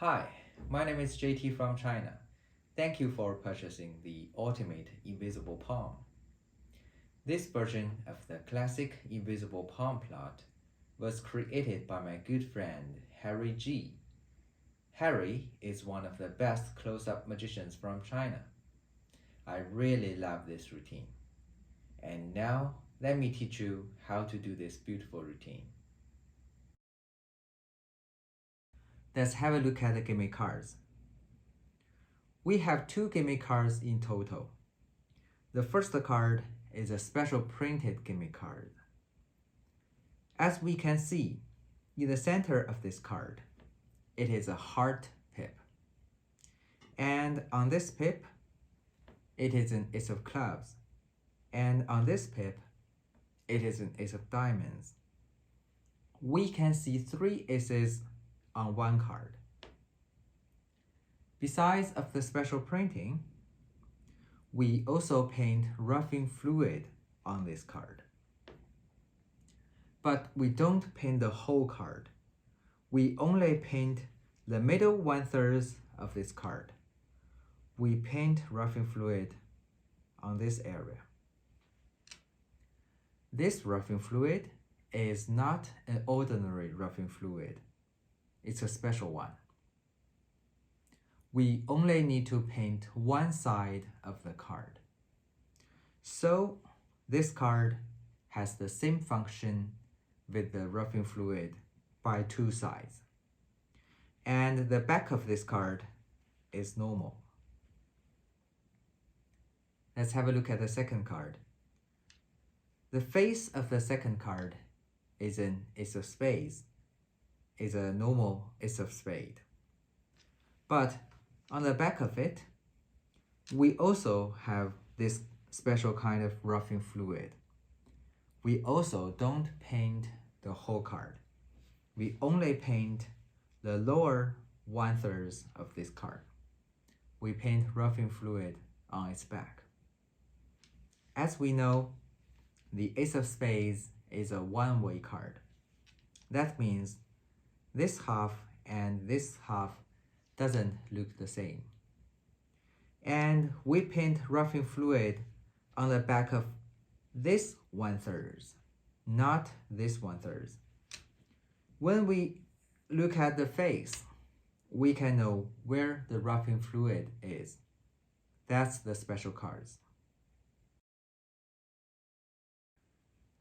Hi, my name is JT from China. Thank you for purchasing the Ultimate Invisible Palm. This version of the classic Invisible Palm plot was created by my good friend Harry G. Harry is one of the best close-up magicians from China. I really love this routine. And now let me teach you how to do this beautiful routine. Let's have a look at the gimmick cards. We have 2 gimmick cards in total. The first card is a special printed gimmick card. As we can see, in the center of this card, it is a heart pip. And on this pip, it is an ace of clubs. And on this pip, it is an ace of diamonds. We can see 3 aces on one card. Besides of the special printing, we also paint roughing fluid on this card. But we don't paint the whole card. We only paint the middle 1/3 of this card. We paint roughing fluid on this area. This roughing fluid is not an ordinary roughing fluid. It's a special one. We only need to paint one side of the card. So this card has the same function with the roughing fluid by 2 sides. And the back of this card is normal. Let's have a look at the second card. The face of the second card is an ace of spades, is a normal ace of spade. But on the back of it, we also have this special kind of roughing fluid. We also don't paint the whole card. We only paint the lower 1/3 of this card. We paint roughing fluid on its back. As we know, the ace of spades is a one-way card. That means this half and this half doesn't look the same. And we paint roughing fluid on the back of this 1/3, not this 1/3. When we look at the face, we can know where the roughing fluid is. That's the special cards.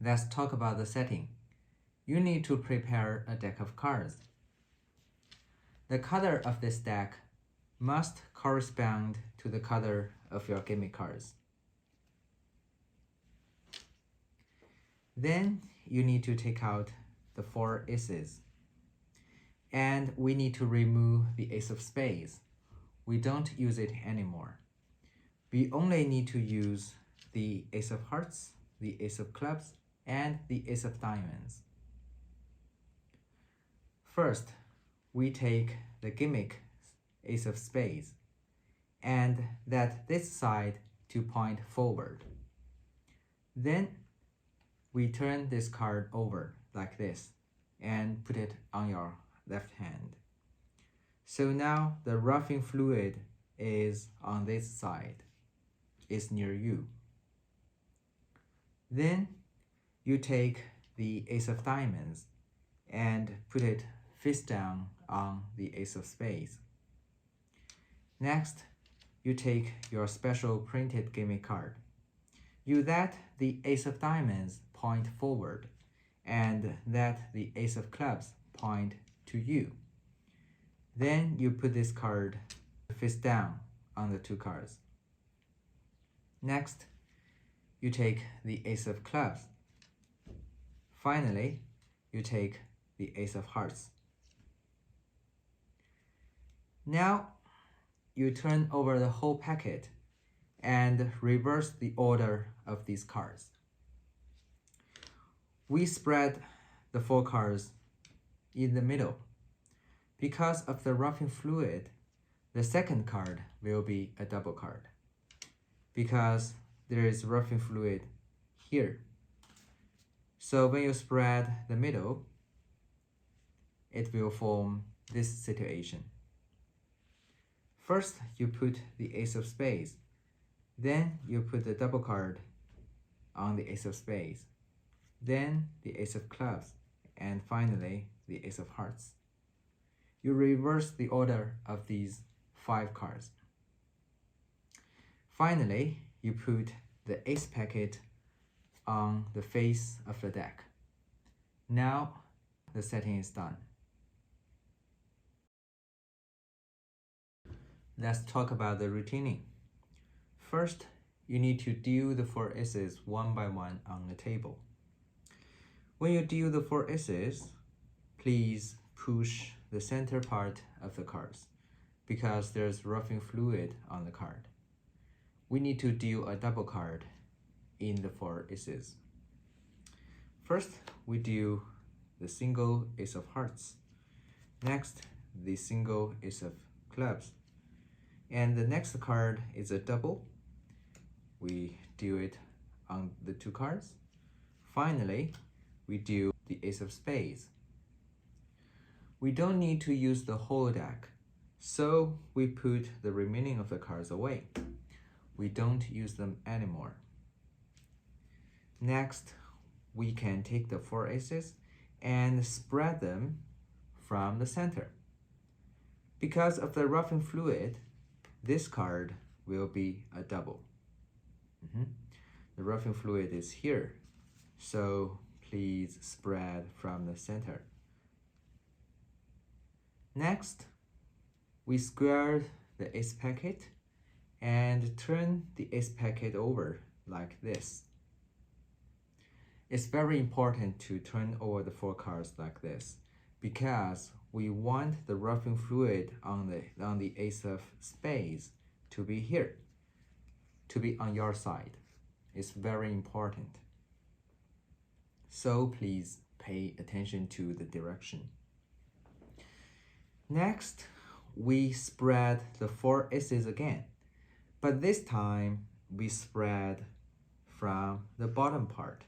Let's talk about the setting. You need to prepare a deck of cards. The color of this deck must correspond to the color of your gimmick cards. Then you need to take out the 4 aces. And we need to remove the ace of spades. We don't use it anymore. We only need to use the ace of hearts, the ace of clubs, and the ace of diamonds. First, we take the gimmick ace of spades and let this side to point forward. Then we turn this card over like this and put it on your left hand. So now the roughing fluid is on this side, is near you. Then you take the ace of diamonds and put it face down on the ace of spades. Next, you take your special printed gimmick card. You let the ace of diamonds point forward and let the ace of clubs point to you. Then you put this card face down on the 2 cards. Next, you take the ace of clubs. Finally, you take the ace of hearts. Now, you turn over the whole packet and reverse the order of these cards. We spread the 4 cards in the middle. Because of the roughing fluid, the second card will be a double card because there is roughing fluid here. So when you spread the middle, it will form this situation. First, you put the ace of spades. Then you put the double card on the ace of spades. Then the ace of clubs. And finally, the ace of hearts. You reverse the order of these 5 cards. Finally, you put the ace packet on the face of the deck. Now, the setting is done. Let's talk about the routining. First, you need to deal the 4 aces one by one on the table. When you deal the 4 aces, please push the center part of the cards because there's ruffing fluid on the card. We need to deal a double card in the 4 aces. First, we deal the single ace of hearts. Next, the single ace of clubs. And the next card is a double. We deal it on the 2 cards. Finally, we deal the ace of spades. We don't need to use the whole deck, so we put the remaining of the cards away. We don't use them anymore. Next, we can take the 4 aces and spread them from the center. Because of the ruffing fluid, this card will be a double. The ruffing fluid is here, so please spread from the center. Next, we square the ace packet and turn the ace packet over like this. It's very important to turn over the 4 cards like this because we want the ruffing fluid on the ace of spades to be here, to be on your side. It's very important. So please pay attention to the direction. Next, we spread the 4 aces again, but this time we spread from the bottom part.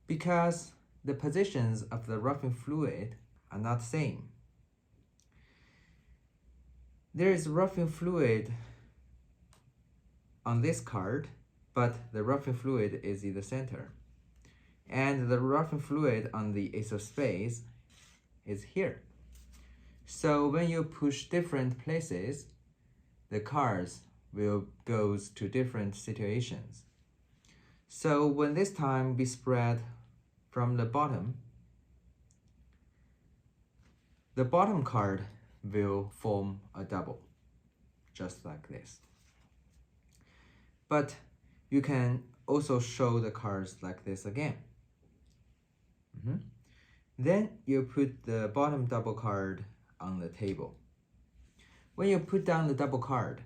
Because the positions of the ruffing fluid are not the same. There is ruffing fluid on this card, but the ruffing fluid is in the center. And the ruffing fluid on the ace of spades is here. So when you push different places, the cards will go to different situations. So when this time we spread from the bottom card will form a double, just like this. But you can also show the cards like this again. Then you put the bottom double card on the table. When you put down the double card,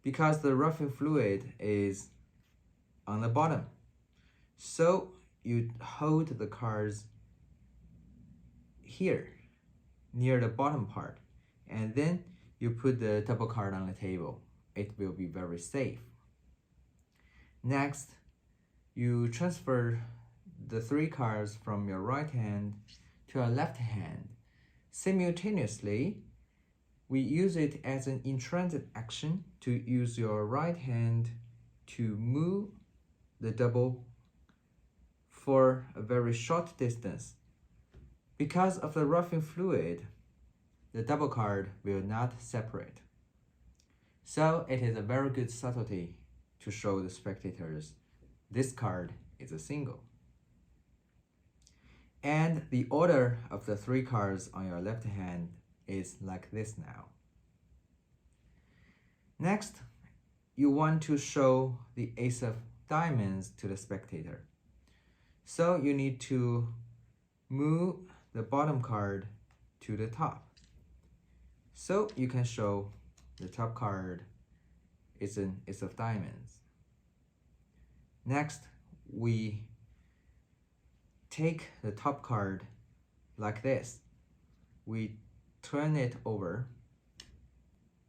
because the ruffing fluid is on the bottom, so you hold the cards here near the bottom part, and then you put the double card on the table. It will be very safe. Next, you transfer the 3 cards from your right hand to your left hand. Simultaneously, we use it as an intransit action to use your right hand to move the double for a very short distance. Because of the ruffing fluid, the double card will not separate. So it is a very good subtlety to show the spectators this card is a single. And the order of the 3 cards on your left hand is like this now. Next, you want to show the ace of diamonds to the spectator. So you need to move the bottom card to the top. So you can show the top card is an ace of diamonds. Next, we take the top card like this. We turn it over,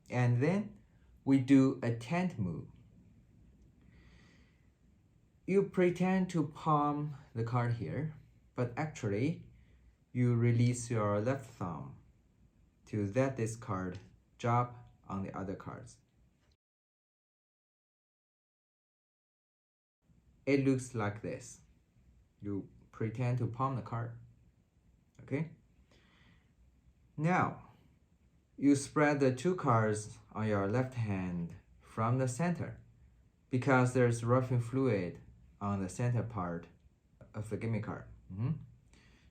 and then we do a tent move. You pretend to palm the card here, but actually you release your left thumb to let this card drop on the other cards. It looks like this. You pretend to palm the card. Okay? Now, you spread the 2 cards on your left hand from the center because there's rubbing fluid on the center part of the gimme card.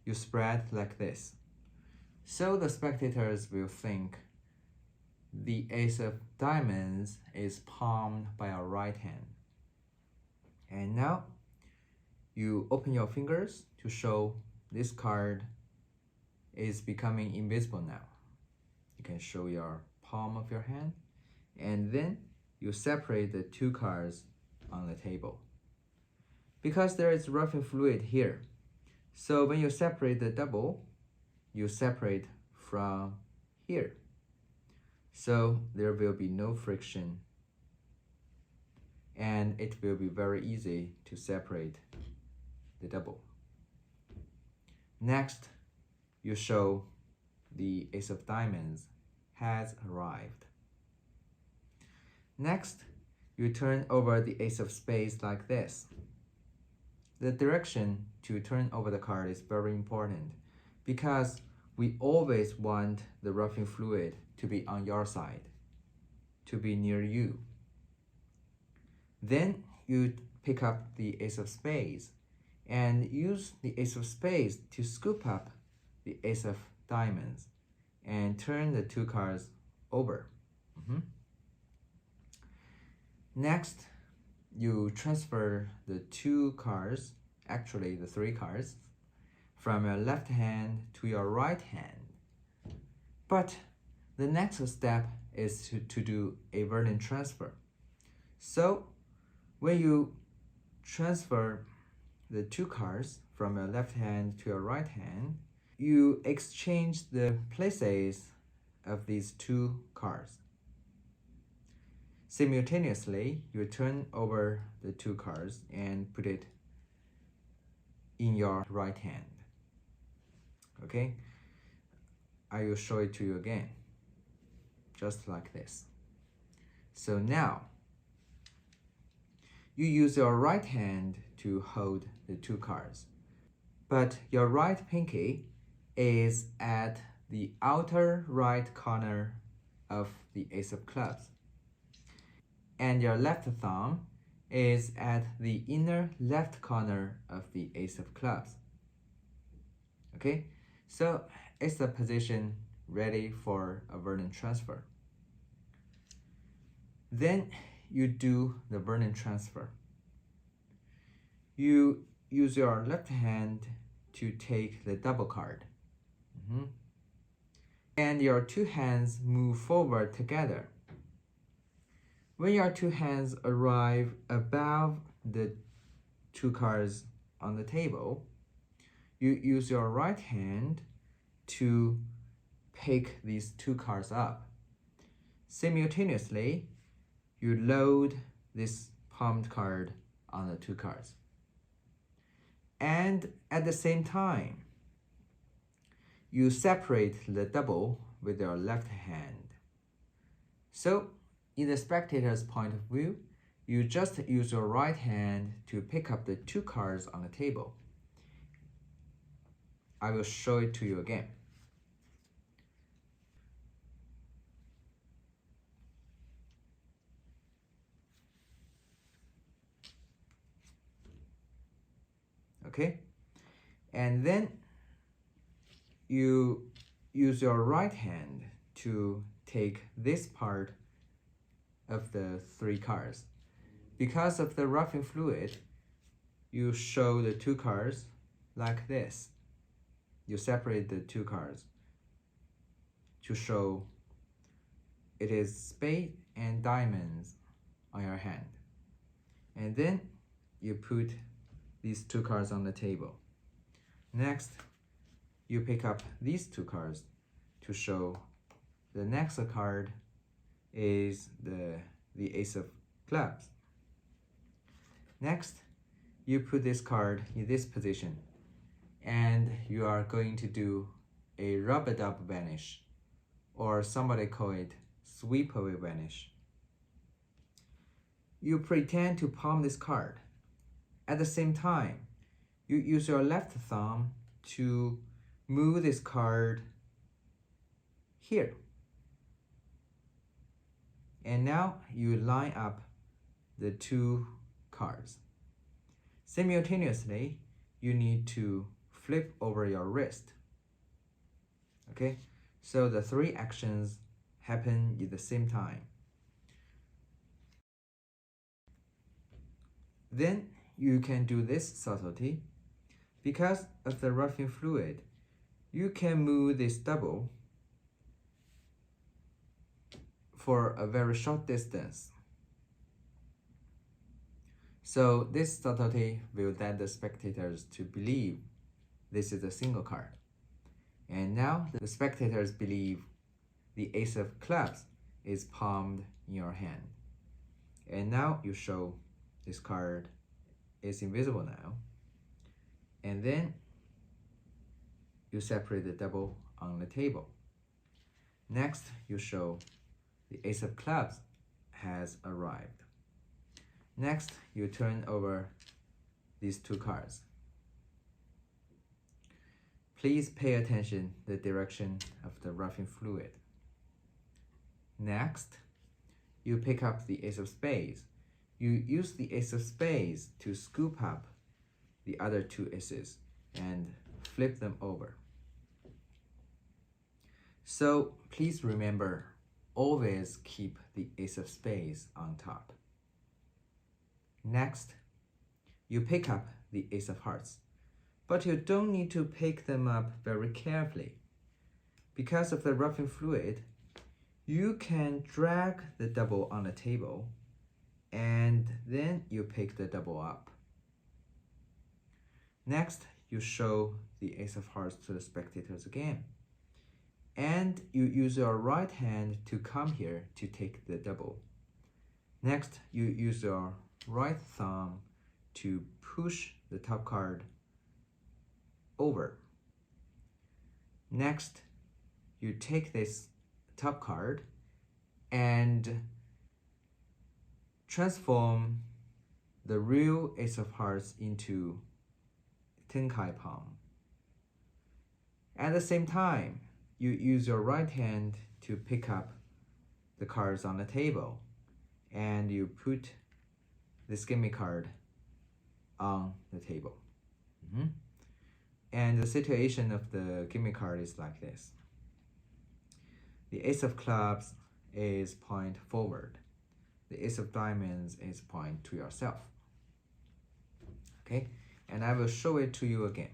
You spread like this. So the spectators will think the ace of diamonds is palmed by your right hand. And now you open your fingers to show this card is becoming invisible now. You can show your palm of your hand, and then you separate the 2 cards on the table. Because there is rubbing fluid here, so when you separate the double, you separate from here. So there will be no friction, and it will be very easy to separate the double. Next, you show the ace of diamonds has arrived. Next, you turn over the ace of spades like this. The direction to turn over the card is very important because we always want the rubbing fluid to be on your side, to be near you. Then you pick up the ace of spades and use the ace of spades to scoop up the ace of diamonds and turn the 2 cards over. Next, you transfer the 2 cards, actually the 3 cards, from your left hand to your right hand. But the next step is to do a Vernon transfer. So when you transfer the 2 cards from your left hand to your right hand, you exchange the places of these 2 cards. Simultaneously, you turn over the 2 cards and put it in your right hand. Okay? I will show it to you again, just like this. So now, you use your right hand to hold the 2 cards, but your right pinky is at the outer right corner of the ace of clubs, and your left thumb is at the inner left corner of the ace of clubs. Okay, so it's the position ready for a Vernon transfer. Then you do the Vernon transfer. You use your left hand to take the double card. And your 2 hands move forward together. When your 2 hands arrive above the 2 cards on the table, you use your right hand to pick these 2 cards up. Simultaneously, you load this palmed card on the 2 cards. And at the same time, you separate the double with your left hand. So, in the spectator's point of view, you just use your right hand to pick up the 2 cards on the table. I will show it to you again. Okay? And then you use your right hand to take this part of the 3 cards. Because of the rubbing fluid, you show the 2 cards like this. You separate the 2 cards to show it is spade and diamonds on your hand. And then you put these 2 cards on the table. Next, you pick up these 2 cards to show the next card is the ace of clubs. Next, you put this card in this position, and you are going to do a rub-a-dub vanish, or somebody call it sweep away vanish. You pretend to palm this card. At the same time, you use your left thumb to move this card here. And now you line up the two cards. Simultaneously, you need to flip over your wrist. Okay, so the three actions happen at the same time. Then you can do this subtlety. Because of the roughing fluid, you can move this double for a very short distance. So this subtlety will let the spectators to believe this is a single card. And now the spectators believe the ace of clubs is palmed in your hand. And now you show this card is invisible now. And then you separate the double on the table. Next, you show the ace of clubs has arrived. Next, you turn over these two cards. Please pay attention to the direction of the roughing fluid. Next, you pick up the ace of spades. You use the ace of spades to scoop up the other two aces and flip them over. So please remember, always keep the ace of spades on top. Next, you pick up the ace of hearts, but you don't need to pick them up very carefully. Because of the roughing fluid, you can drag the double on the table and then you pick the double up. Next, you show the ace of hearts to the spectators again. And you use your right hand to come here to take the double. Next, you use your right thumb to push the top card over. Next, you take this top card and transform the real ace of hearts into Tenkai palm. At the same time, you use your right hand to pick up the cards on the table and you put this gimme card on the table. And the situation of the gimme card is like this. The ace of clubs is point forward. The ace of diamonds is point to yourself. Okay, and I will show it to you again.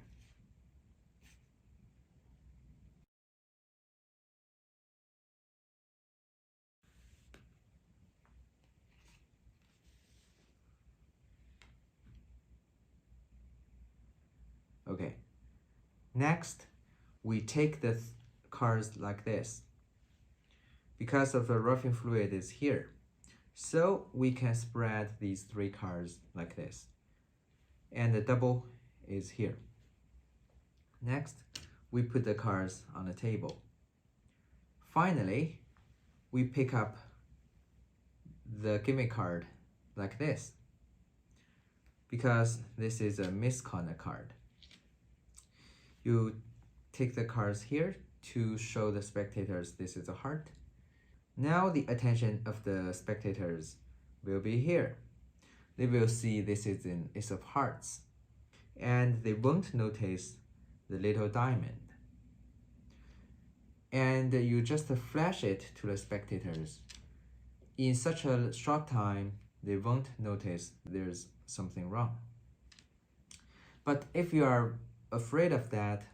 Okay, next we take the cards like this. Because of the roughing fluid is here, so we can spread these three cards like this. And the double is here. Next, we put the cards on the table. Finally, we pick up the gimme card like this, because this is a misconduct card. You take the cards here to show the spectators this is a heart. Now the attention of the spectators will be here. They will see this is an ace of hearts, and they won't notice the little diamond. And you just flash it to the spectators. In such a short time, they won't notice there's something wrong. But if you are afraid of that,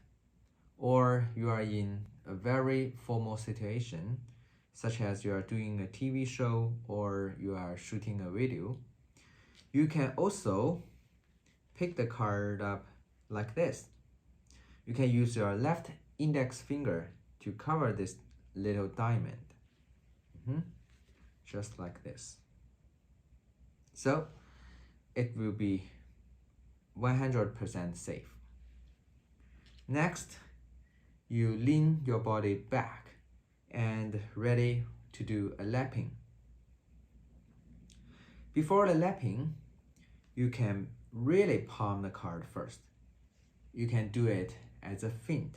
or you are in a very formal situation, such as you are doing a TV show or you are shooting a video, you can also pick the card up like this. You can use your left index finger to cover this little diamond. Just like this. So it will be 100% safe. Next, you lean your body back and ready to do a lapping. Before the lapping, you can really palm the card first. You can do it as a feint.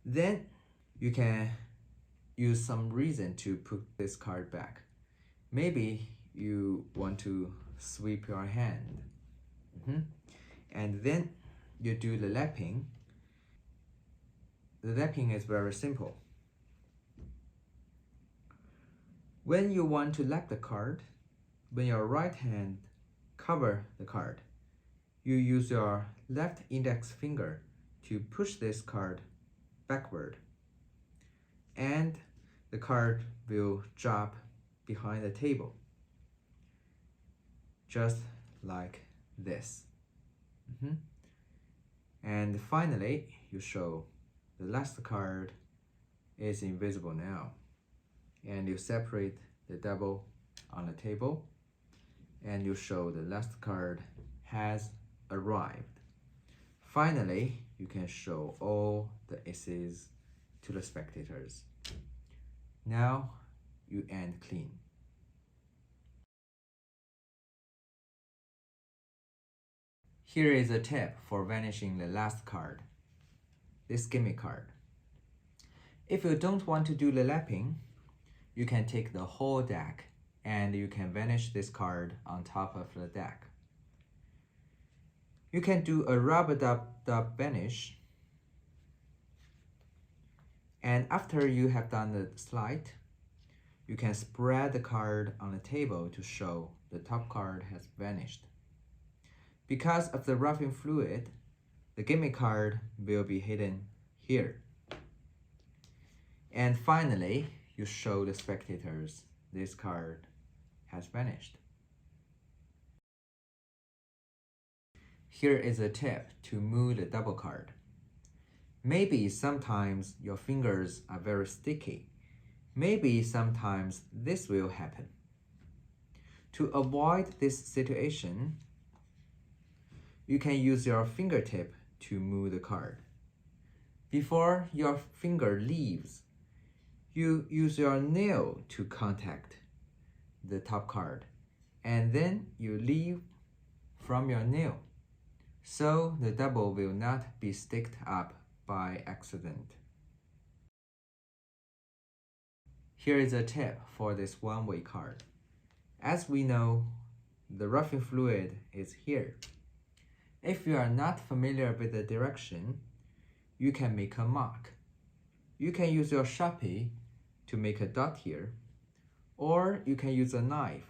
Then you can use some reason to put this card back. Maybe you want to sweep your hand. And then you do the lapping. The lapping is very simple. When you want to lap the card, when your right hand cover the card, you use your left index finger to push this card backward, and the card will drop behind the table, just like this. And finally, you show the last card is invisible now, and you separate the double on the table, and you show the last card has arrived. Finally, you can show all the aces to the spectators. Now you end clean. Here is a tip for vanishing the last card, this gimme card. If you don't want to do the lapping, you can take the whole deck and you can vanish this card on top of the deck. You can do a rub-a-dub-dub vanish, and after you have done the slide, you can spread the card on the table to show the top card has vanished. Because of the rubbing fluid, the gimme card will be hidden here. And finally, you show the spectators this card has vanished. Here is a tip to move the double card. Maybe sometimes your fingers are very sticky. Maybe sometimes this will happen. To avoid this situation, you can use your fingertip to move the card. Before your finger leaves, you use your nail to contact the top card, and then you leave from your nail, so the double will not be sticked up by accident. Here is a tip for this one-way card. As we know, the rubbing fluid is here. If you are not familiar with the direction, you can make a mark. You can use your Sharpie to make a dot here, or you can use a knife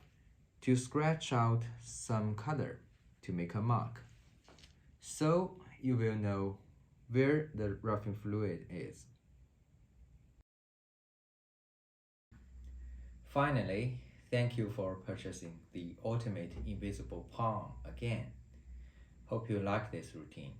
to scratch out some color to make a mark. So you will know where the rubbing fluid is. Finally, thank you for purchasing the Ultimate Invisible Palm again. Hope you like this routine.